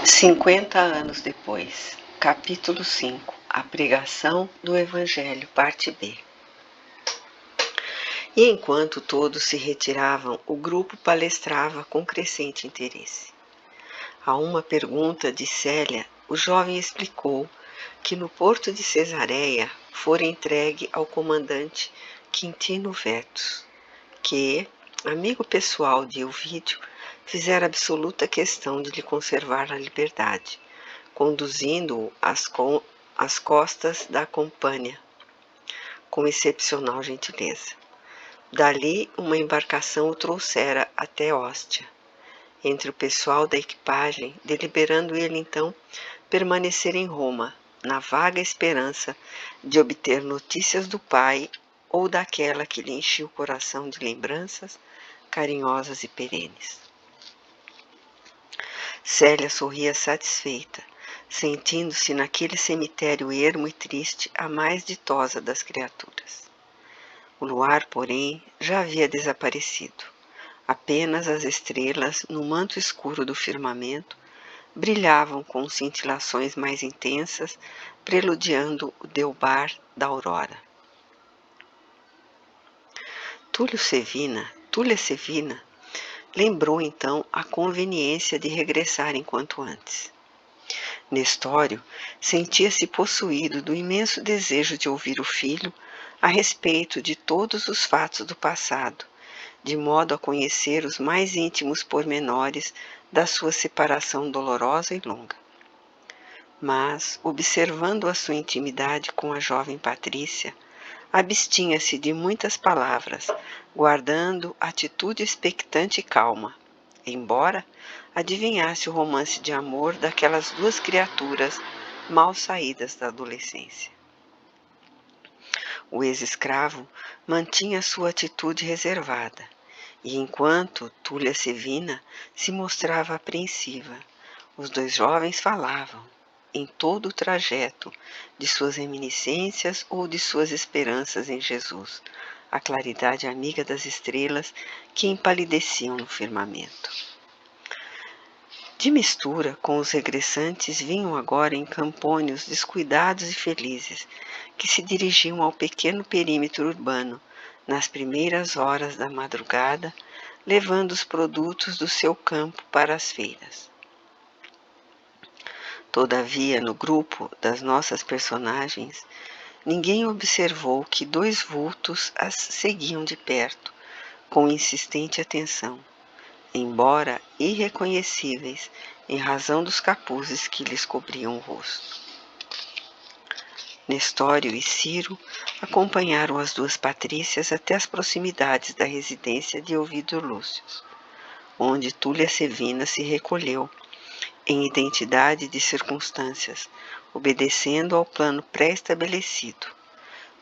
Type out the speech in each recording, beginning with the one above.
50 anos depois, capítulo 5, a pregação do Evangelho, parte B. E enquanto todos se retiravam, o grupo palestrava com crescente interesse. A uma pergunta de Célia, o jovem explicou que no porto de Cesareia fora entregue ao comandante Quintino Vetus, que, amigo pessoal de Ovídio, fizera absoluta questão de lhe conservar a liberdade, conduzindo-o às costas da Campânia, com excepcional gentileza. Dali, uma embarcação o trouxera até Óstia, entre o pessoal da equipagem, deliberando ele então permanecer em Roma, na vaga esperança de obter notícias do pai ou daquela que lhe enchia o coração de lembranças carinhosas e perenes. Célia sorria satisfeita, sentindo-se naquele cemitério ermo e triste a mais ditosa das criaturas. O luar, porém, já havia desaparecido. Apenas as estrelas, no manto escuro do firmamento, brilhavam com cintilações mais intensas, preludiando o deubar da aurora. Túlia Sevina lembrou então a conveniência de regressar enquanto antes. Nestório sentia-se possuído do imenso desejo de ouvir o filho a respeito de todos os fatos do passado, de modo a conhecer os mais íntimos pormenores da sua separação dolorosa e longa. Mas, observando a sua intimidade com a jovem Patrícia, abstinha-se de muitas palavras, guardando atitude expectante e calma, embora adivinhasse o romance de amor daquelas duas criaturas mal saídas da adolescência. O ex-escravo mantinha sua atitude reservada, e enquanto Túlia Sevina se mostrava apreensiva, os dois jovens falavam, em todo o trajeto, de suas reminiscências ou de suas esperanças em Jesus, a claridade amiga das estrelas que empalideciam no firmamento. De mistura com os regressantes vinham agora em campônios descuidados e felizes, que se dirigiam ao pequeno perímetro urbano, nas primeiras horas da madrugada, levando os produtos do seu campo para as feiras. Todavia, no grupo das nossas personagens, ninguém observou que dois vultos as seguiam de perto, com insistente atenção, embora irreconhecíveis em razão dos capuzes que lhes cobriam o rosto. Nestório e Ciro acompanharam as duas Patrícias até as proximidades da residência de Ovídio Lúcio, onde Túlia Sevina se recolheu, em identidade de circunstâncias, obedecendo ao plano pré-estabelecido,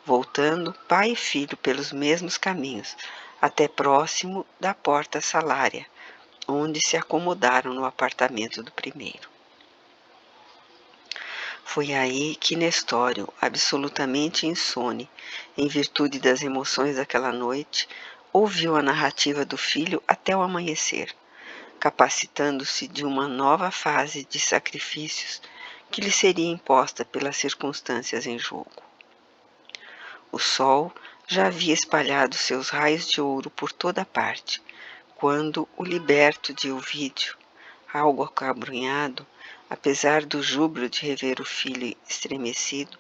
voltando pai e filho pelos mesmos caminhos, até próximo da porta salária, onde se acomodaram no apartamento do primeiro. Foi aí que Nestório, absolutamente insone, em virtude das emoções daquela noite, ouviu a narrativa do filho até o amanhecer, capacitando-se de uma nova fase de sacrifícios que lhe seria imposta pelas circunstâncias em jogo. O sol já havia espalhado seus raios de ouro por toda parte, quando o liberto de Ovídio, algo acabrunhado, apesar do júbilo de rever o filho estremecido,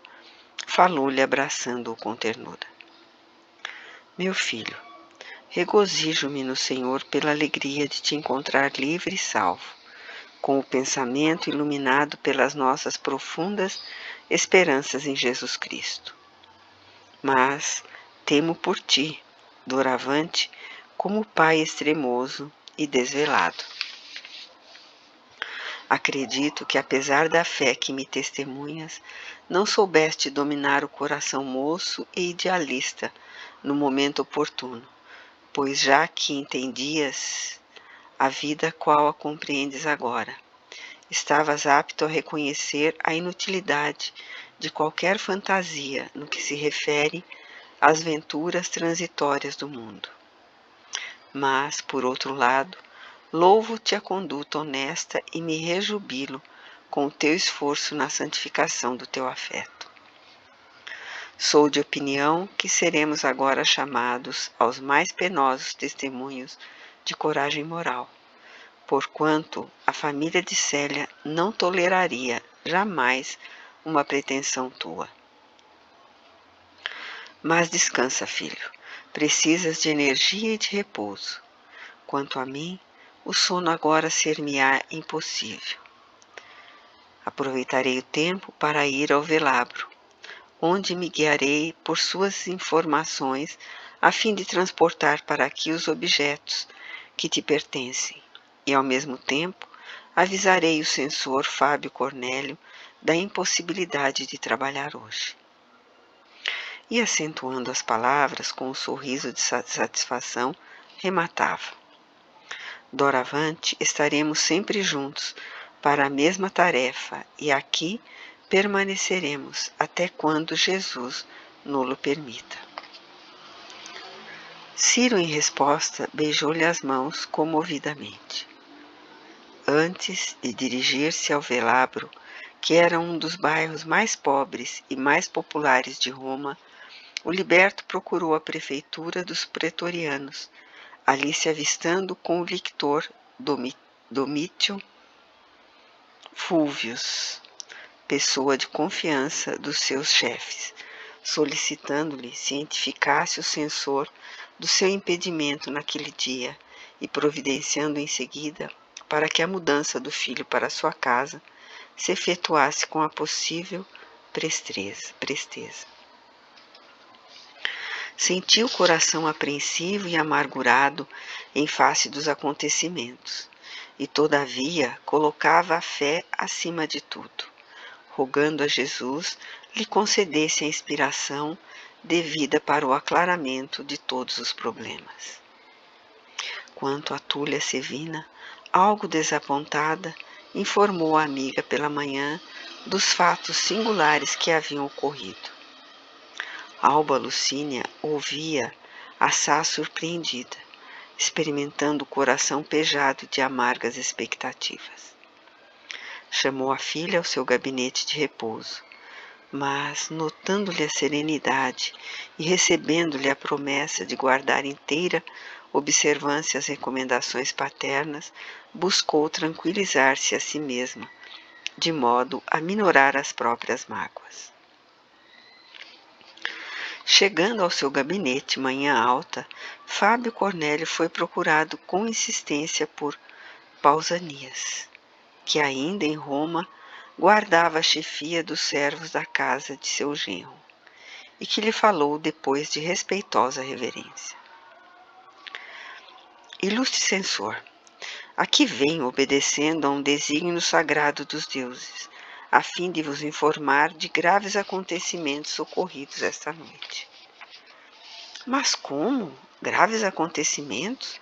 falou-lhe abraçando-o com ternura. Meu filho, regozijo-me no Senhor pela alegria de te encontrar livre e salvo, com o pensamento iluminado pelas nossas profundas esperanças em Jesus Cristo. Mas temo por ti, doravante, como pai extremoso e desvelado. Acredito que, apesar da fé que me testemunhas, não soubeste dominar o coração moço e idealista no momento oportuno, pois já que entendias a vida qual a compreendes agora, estavas apto a reconhecer a inutilidade de qualquer fantasia no que se refere às venturas transitórias do mundo. Mas, por outro lado, Louvo-te a conduta honesta e me rejubilo com o teu esforço na santificação do teu afeto. Sou de opinião que seremos agora chamados aos mais penosos testemunhos de coragem moral, porquanto a família de Célia não toleraria jamais uma pretensão tua. Mas descansa, filho, precisas de energia e de repouso. Quanto a mim, o sono agora ser-me-á impossível. Aproveitarei o tempo para ir ao velabro, onde me guiarei por suas informações a fim de transportar para aqui os objetos que te pertencem, e ao mesmo tempo avisarei o censor Fábio Cornélio da impossibilidade de trabalhar hoje. E acentuando as palavras com um sorriso de satisfação, rematava: Doravante estaremos sempre juntos para a mesma tarefa e aqui permaneceremos até quando Jesus nos permita. Ciro, em resposta, beijou-lhe as mãos comovidamente. Antes de dirigir-se ao velabro, que era um dos bairros mais pobres e mais populares de Roma, o liberto procurou a prefeitura dos pretorianos, ali se avistando com o lictor Domítio Fúlvius, pessoa de confiança dos seus chefes, solicitando-lhe cientificasse o censor do seu impedimento naquele dia e providenciando em seguida para que a mudança do filho para sua casa se efetuasse com a possível presteza. Sentiu o coração apreensivo e amargurado em face dos acontecimentos, e todavia colocava a fé acima de tudo, rogando a Jesus lhe concedesse a inspiração devida para o aclaramento de todos os problemas. Quanto a Túlia Sevina, algo desapontada, informou a amiga pela manhã dos fatos singulares que haviam ocorrido. Alba Lucínia ouvia assaz surpreendida, experimentando o coração pejado de amargas expectativas. Chamou a filha ao seu gabinete de repouso, mas, notando-lhe a serenidade e recebendo-lhe a promessa de guardar inteira observância às recomendações paternas, buscou tranquilizar-se a si mesma, de modo a minorar as próprias mágoas. Chegando ao seu gabinete manhã alta, Fábio Cornélio foi procurado com insistência por Pausanias, que ainda em Roma guardava a chefia dos servos da casa de seu genro, e que lhe falou depois de respeitosa reverência. Ilustre censor, aqui venho obedecendo a um desígnio sagrado dos deuses, a fim de vos informar de graves acontecimentos ocorridos esta noite. Mas como? Graves acontecimentos?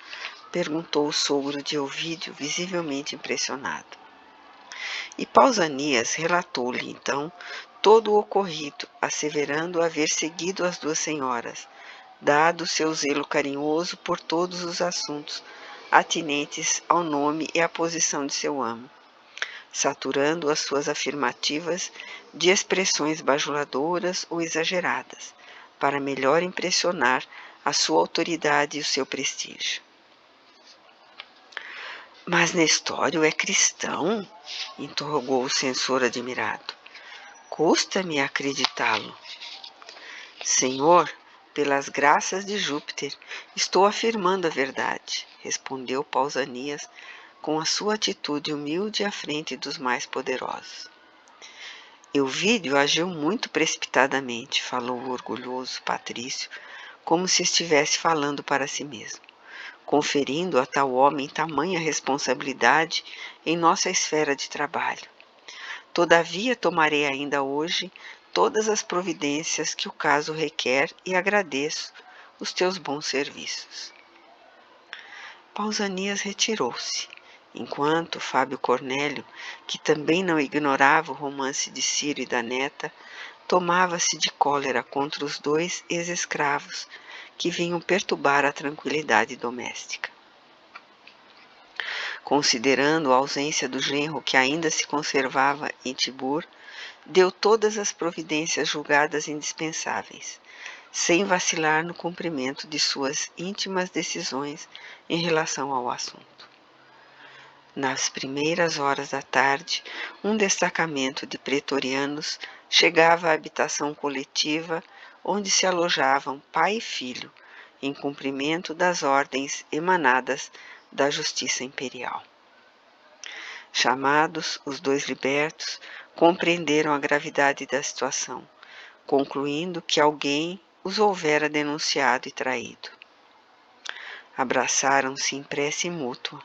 Perguntou o sogro de Ovídio, visivelmente impressionado. E Pausanias relatou-lhe, então, todo o ocorrido, asseverando haver seguido as duas senhoras, dado seu zelo carinhoso por todos os assuntos atinentes ao nome e à posição de seu amo, saturando as suas afirmativas de expressões bajuladoras ou exageradas, para melhor impressionar a sua autoridade e o seu prestígio. Mas Nestório é cristão? Interrogou o censor admirado. Custa-me acreditá-lo. Senhor, pelas graças de Júpiter, estou afirmando a verdade, respondeu Pausanias com a sua atitude humilde à frente dos mais poderosos. Euvídio agiu muito precipitadamente, falou o orgulhoso patrício, como se estivesse falando para si mesmo, conferindo a tal homem tamanha responsabilidade em nossa esfera de trabalho. Todavia, tomarei ainda hoje todas as providências que o caso requer e agradeço os teus bons serviços. Pausanias retirou-se, enquanto Fábio Cornélio, que também não ignorava o romance de Ciro e da neta, tomava-se de cólera contra os dois ex-escravos que vinham perturbar a tranquilidade doméstica. Considerando a ausência do genro que ainda se conservava em Tibur, deu todas as providências julgadas indispensáveis, sem vacilar no cumprimento de suas íntimas decisões em relação ao assunto. Nas primeiras horas da tarde, um destacamento de pretorianos chegava à habitação coletiva onde se alojavam pai e filho, em cumprimento das ordens emanadas da Justiça Imperial. Chamados, os dois libertos compreenderam a gravidade da situação, concluindo que alguém os houvera denunciado e traído. Abraçaram-se em prece mútua,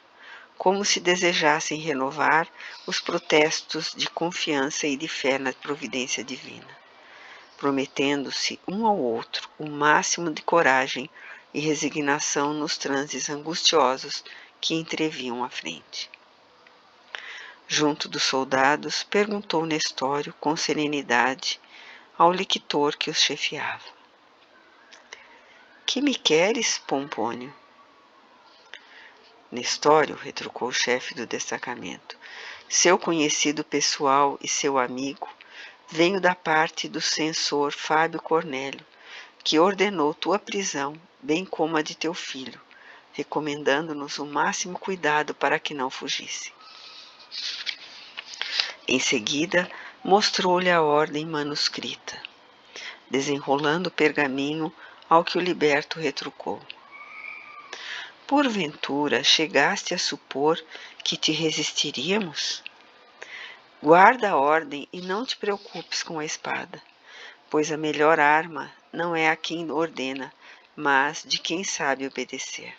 como se desejassem renovar os protestos de confiança e de fé na providência divina, prometendo-se um ao outro o máximo de coragem e resignação nos transes angustiosos que entreviam à frente. Junto dos soldados, perguntou Nestório com serenidade ao lictor que os chefiava: Que me queres, Pompônio? Nestório, retrucou o chefe do destacamento, seu conhecido pessoal e seu amigo, venho da parte do censor Fábio Cornélio, que ordenou tua prisão, bem como a de teu filho, recomendando-nos o máximo cuidado para que não fugisse. Em seguida, mostrou-lhe a ordem manuscrita, desenrolando o pergaminho ao que o liberto retrucou: Porventura chegaste a supor que te resistiríamos? Guarda a ordem e não te preocupes com a espada, pois a melhor arma não é a quem ordena, mas de quem sabe obedecer.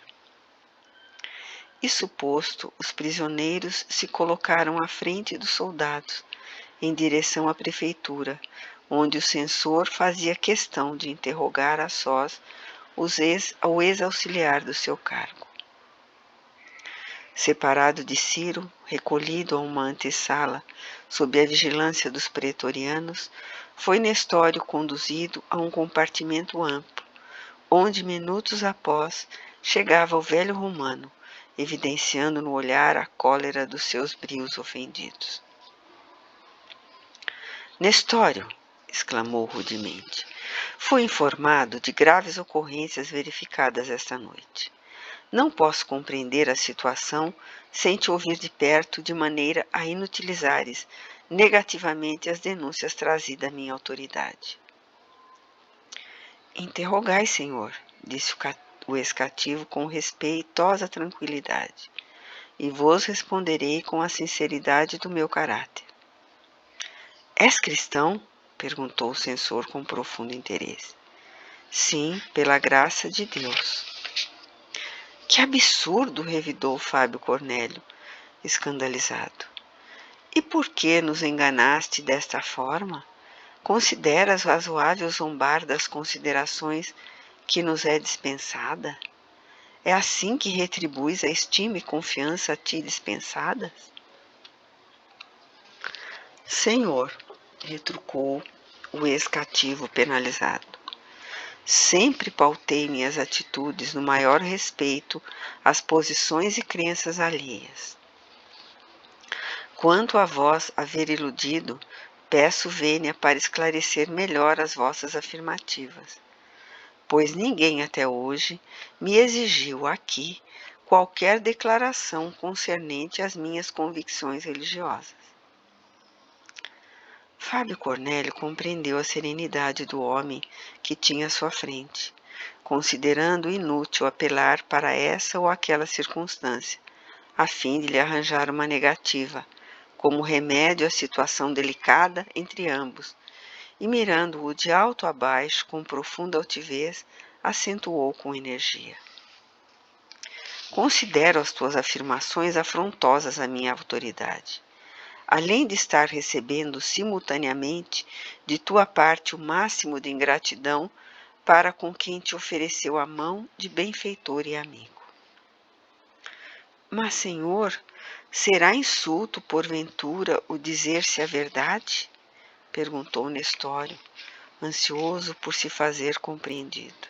Isso posto, os prisioneiros se colocaram à frente dos soldados, em direção à prefeitura, onde o censor fazia questão de interrogar a sós o ex-auxiliar do seu cargo. Separado de Ciro, recolhido a uma antessala, sob a vigilância dos pretorianos, foi Nestório conduzido a um compartimento amplo, onde minutos após chegava o velho romano, evidenciando no olhar a cólera dos seus brios ofendidos. Nestório, exclamou rudemente, fui informado de graves ocorrências verificadas esta noite. Não posso compreender a situação sem te ouvir de perto de maneira a inutilizares negativamente as denúncias trazidas à minha autoridade. Interrogai, senhor, disse o ex-cativo com respeitosa tranquilidade, e vos responderei com a sinceridade do meu caráter. És cristão? Perguntou o censor com profundo interesse. Sim, pela graça de Deus. Que absurdo! Revidou Fábio Cornélio, escandalizado. E por que nos enganaste desta forma? Consideras razoável zombar das considerações que nos é dispensada? É assim que retribuis a estima e confiança a ti dispensadas? Senhor, retrucou o ex-cativo penalizado, sempre pautei minhas atitudes no maior respeito às posições e crenças alheias. Quanto a vós haver iludido, peço vênia para esclarecer melhor as vossas afirmativas, pois ninguém até hoje me exigiu aqui qualquer declaração concernente às minhas convicções religiosas. Fábio Cornélio compreendeu a serenidade do homem que tinha à sua frente, considerando inútil apelar para essa ou aquela circunstância, a fim de lhe arranjar uma negativa, como remédio à situação delicada entre ambos, e mirando-o de alto a baixo com profunda altivez, acentuou com energia. Considero as tuas afirmações afrontosas à minha autoridade. Além de estar recebendo simultaneamente de tua parte o máximo de ingratidão para com quem te ofereceu a mão de benfeitor e amigo. Mas, Senhor, será insulto, porventura, o dizer-se a verdade? Perguntou Nestório, ansioso por se fazer compreendido.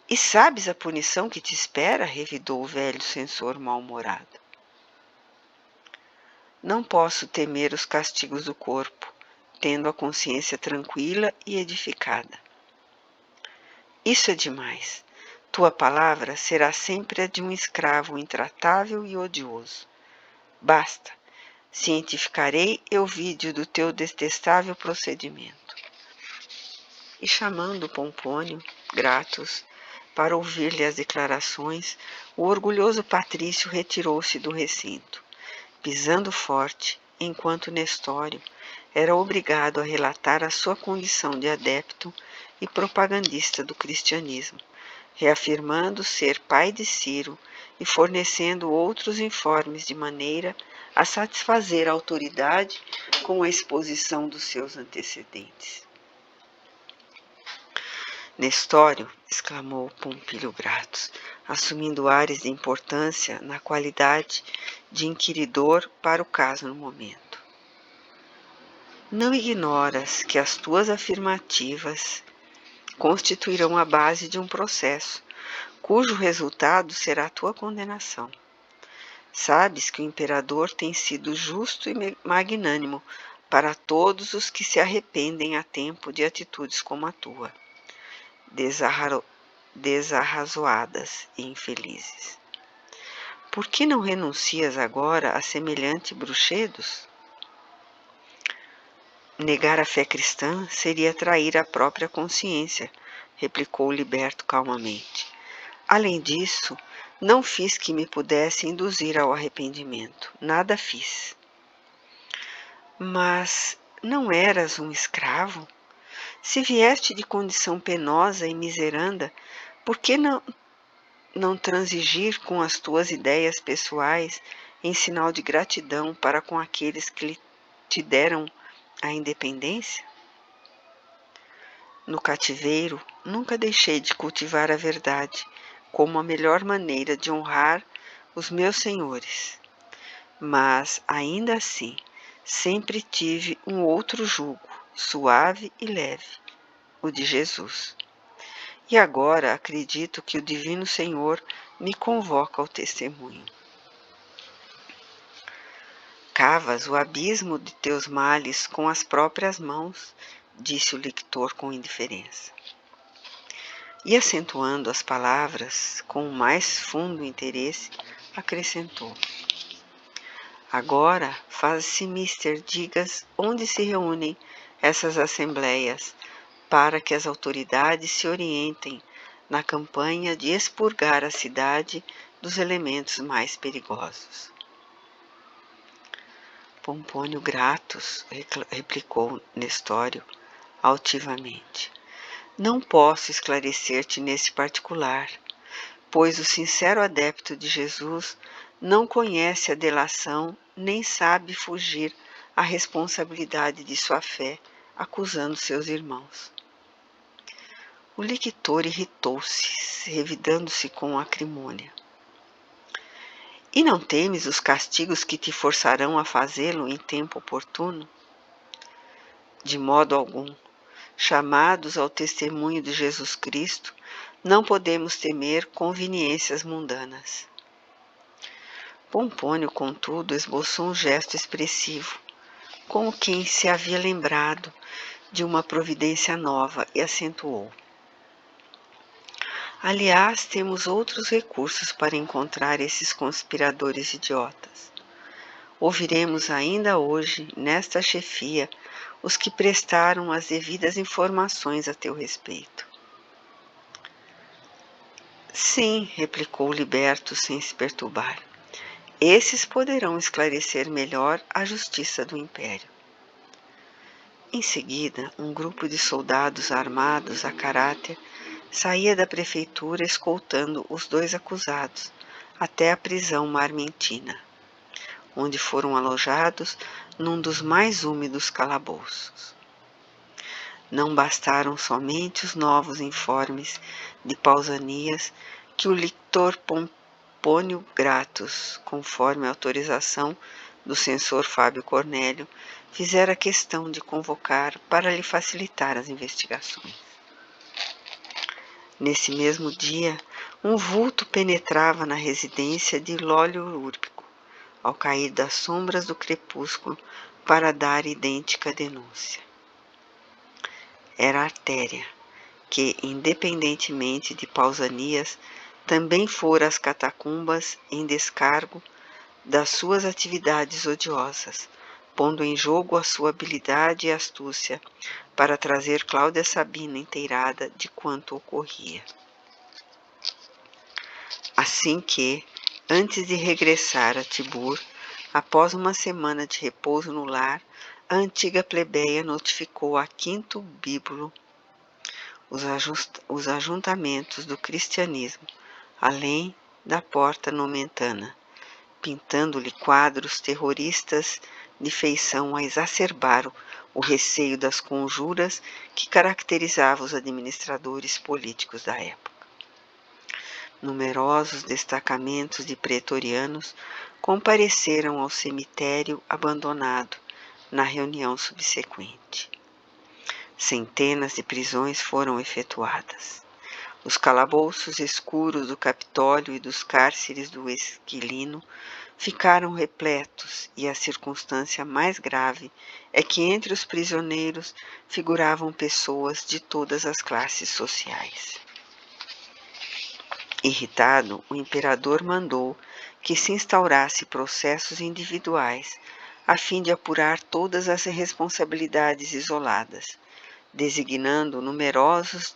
E sabes a punição que te espera? Revidou o velho censor mal-humorado. Não posso temer os castigos do corpo, tendo a consciência tranquila e edificada. Isso é demais. Tua palavra será sempre a de um escravo intratável e odioso. Basta. Cientificarei eu vídeo do teu detestável procedimento. E chamando Pompônio, Gratus, para ouvir-lhe as declarações, o orgulhoso patrício retirou-se do recinto, pisando forte, enquanto Nestório era obrigado a relatar a sua condição de adepto e propagandista do cristianismo, reafirmando ser pai de Ciro e fornecendo outros informes de maneira a satisfazer a autoridade com a exposição dos seus antecedentes. Nestório, exclamou Pompílio Gratus, assumindo ares de importância na qualidade de inquiridor para o caso no momento. Não ignoras que as tuas afirmativas constituirão a base de um processo, cujo resultado será a tua condenação. Sabes que o imperador tem sido justo e magnânimo para todos os que se arrependem a tempo de atitudes como a tua, desarrazoadas e infelizes. Por que não renuncias agora a semelhante bruxedos? Negar a fé cristã seria trair a própria consciência, replicou o liberto calmamente. Além disso, não fiz que me pudesse induzir ao arrependimento. Nada fiz. Mas não eras um escravo? Se vieste de condição penosa e miseranda, por que não transigir com as tuas ideias pessoais em sinal de gratidão para com aqueles que te deram a independência? No cativeiro, nunca deixei de cultivar a verdade como a melhor maneira de honrar os meus senhores. Mas, ainda assim, sempre tive um outro jugo, suave e leve, o de Jesus. E agora acredito que o Divino Senhor me convoca ao testemunho. Cavas o abismo de teus males com as próprias mãos, disse o lictor com indiferença. E acentuando as palavras com o mais fundo interesse, acrescentou. Agora, faz-se mister digas onde se reúnem essas assembleias, para que as autoridades se orientem na campanha de expurgar a cidade dos elementos mais perigosos. Pompônio Gratus, replicou Nestório altivamente, não posso esclarecer-te nesse particular, pois o sincero adepto de Jesus não conhece a delação nem sabe fugir à responsabilidade de sua fé, acusando seus irmãos. O lictor irritou-se, revidando-se com acrimônia. E não temes os castigos que te forçarão a fazê-lo em tempo oportuno? De modo algum. Chamados ao testemunho de Jesus Cristo, não podemos temer conveniências mundanas. Pompônio, contudo, esboçou um gesto expressivo, como quem se havia lembrado de uma providência nova, e acentuou. Aliás, temos outros recursos para encontrar esses conspiradores idiotas. Ouviremos ainda hoje, nesta chefia, os que prestaram as devidas informações a teu respeito. Sim, replicou o liberto sem se perturbar. Esses poderão esclarecer melhor a justiça do império. Em seguida, um grupo de soldados armados a caráter saía da prefeitura escoltando os dois acusados até a prisão marmentina, onde foram alojados num dos mais úmidos calabouços. Não bastaram somente os novos informes de Pausanias que o lictor Pompônio Gratus, conforme a autorização do censor Fábio Cornélio, fizera questão de convocar para lhe facilitar as investigações. Nesse mesmo dia, um vulto penetrava na residência de Lólio Úrbico, ao cair das sombras do crepúsculo, para dar idêntica denúncia. Era Artéria, que, independentemente de Pausanias, também fora às catacumbas em descargo das suas atividades odiosas, pondo em jogo a sua habilidade e astúcia para trazer Cláudia Sabina inteirada de quanto ocorria. Assim que, antes de regressar a Tibur, após uma semana de repouso no lar, a antiga plebeia notificou a Quinto Bíbulo os ajuntamentos do cristianismo, além da porta nomentana, pintando-lhe quadros terroristas de feição a exacerbar o receio das conjuras que caracterizavam os administradores políticos da época. Numerosos destacamentos de pretorianos compareceram ao cemitério abandonado na reunião subsequente. Centenas de prisões foram efetuadas. Os calabouços escuros do Capitólio e dos cárceres do Esquilino ficaram repletos, e a circunstância mais grave é que entre os prisioneiros figuravam pessoas de todas as classes sociais. Irritado, o imperador mandou que se instaurasse processos individuais, a fim de apurar todas as responsabilidades isoladas, designando numerosos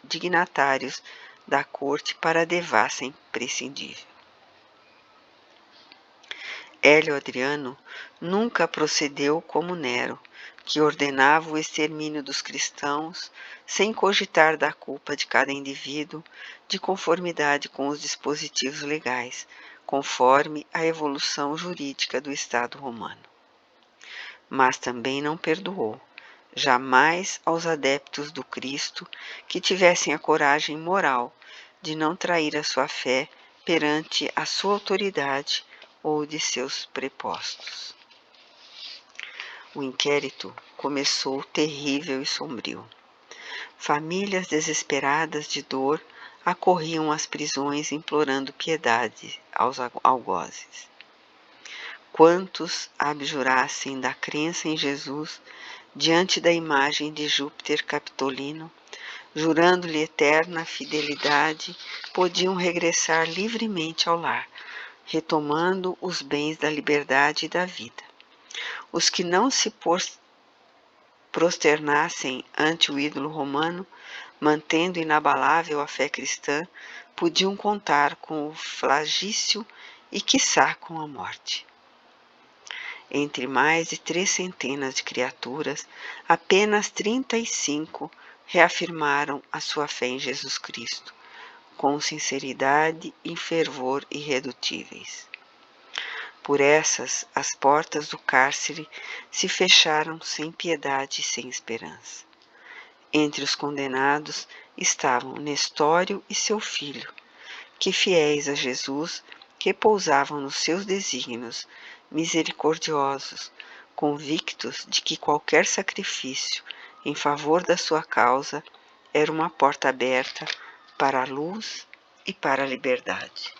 dignatários da corte para a devassa imprescindível. Hélio Adriano nunca procedeu como Nero, que ordenava o extermínio dos cristãos sem cogitar da culpa de cada indivíduo de conformidade com os dispositivos legais, conforme a evolução jurídica do Estado romano. Mas também não perdoou, jamais aos adeptos do Cristo que tivessem a coragem moral de não trair a sua fé perante a sua autoridade ou de seus prepostos. O inquérito começou terrível e sombrio. Famílias desesperadas de dor acorriam às prisões implorando piedade aos algozes. Quantos abjurassem da crença em Jesus diante da imagem de Júpiter Capitolino, jurando-lhe eterna fidelidade, podiam regressar livremente ao lar, retomando os bens da liberdade e da vida. Os que não se prosternassem ante o ídolo romano, mantendo inabalável a fé cristã, podiam contar com o flagício e, quiçá, com a morte. Entre mais de 300 de criaturas, apenas 35 reafirmaram a sua fé em Jesus Cristo, com sinceridade e fervor irredutíveis. Por essas, as portas do cárcere se fecharam sem piedade e sem esperança. Entre os condenados estavam Nestório e seu filho, que, fiéis a Jesus, repousavam nos seus desígnios misericordiosos, convictos de que qualquer sacrifício em favor da sua causa era uma porta aberta para a luz e para a liberdade.